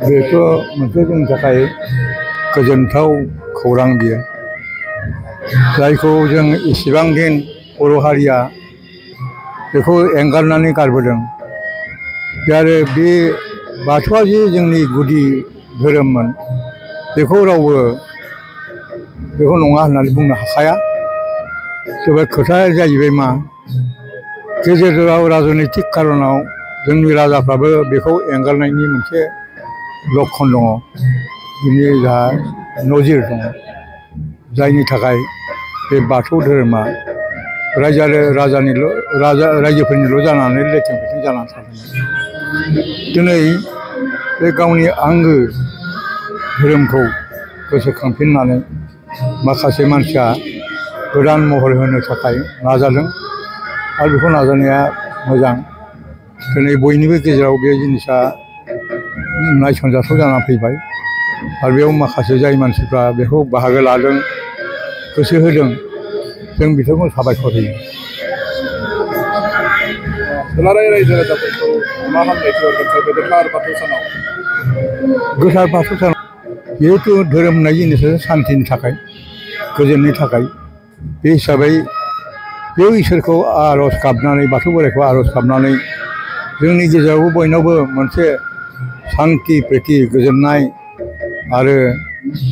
बेथ' मोनसे जोंनि थाखाय गोजोनथाव खौरां बियो, जायखौ जों इसिबां दिन बर' हारिया बेखौ एंगारनानै गारबोदों। आरो बे बाथौआ जे जोंनि गुदि धोरोममोन, बेखौ रावबो बेखौ नङा होननानै बुंनो हाखाया। थेवबो खोथाया जाहैबाय मा, गेजेराव राजनितिक कारनाव जोंनि राजाफ्राबो बेखौ एंगारनायनि मोनसे लक्षण दङ, बिनि जा नजिर दङ, जायनि थाखाय बे बाथौ धोरोमा रायजोफोरनिल' जानानै लेथें फेथें जानानै थादों। दिनै बे गावनि आंगो धोरोमखौ गोसोखांफिननानै माखासे मानसिया गोदान महर होनो थाखाय नाजादों, आरो बेखौ नाजानाया मोजां। दिनै बयनिबो गेजेराव बे जिनिसा नायसनजाथाव जानानै फैबाय, आरो बेयाव माखासे जाय मानसिफ्रा बेखौ बाहागो लादों, गोसो होदों, जों बिसोरखौ साबायखर होयो। दुलाराय रायजो राजाफोरखौ मा हामलायथि हरगोन बे गोथार बाथौ सानाव? गोथार बाथौ सानाव जिहेथु धोरोम होननाय जिनिसा सान्तिनि थाखाय, गोजोननि थाखाय, बे हिसाबै बे इसोरखौ आर'ज गाबनानै, बाथौ बोराइखौ आर'ज गाबनानै जोंनि गेजेरावबो बयनावबो मोनसे सान्ति प्रिति गोजोननाय आरो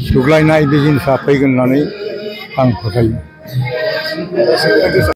सुग्लायनाय बे जिनिसा फैगोन होननानै आं फोथायो।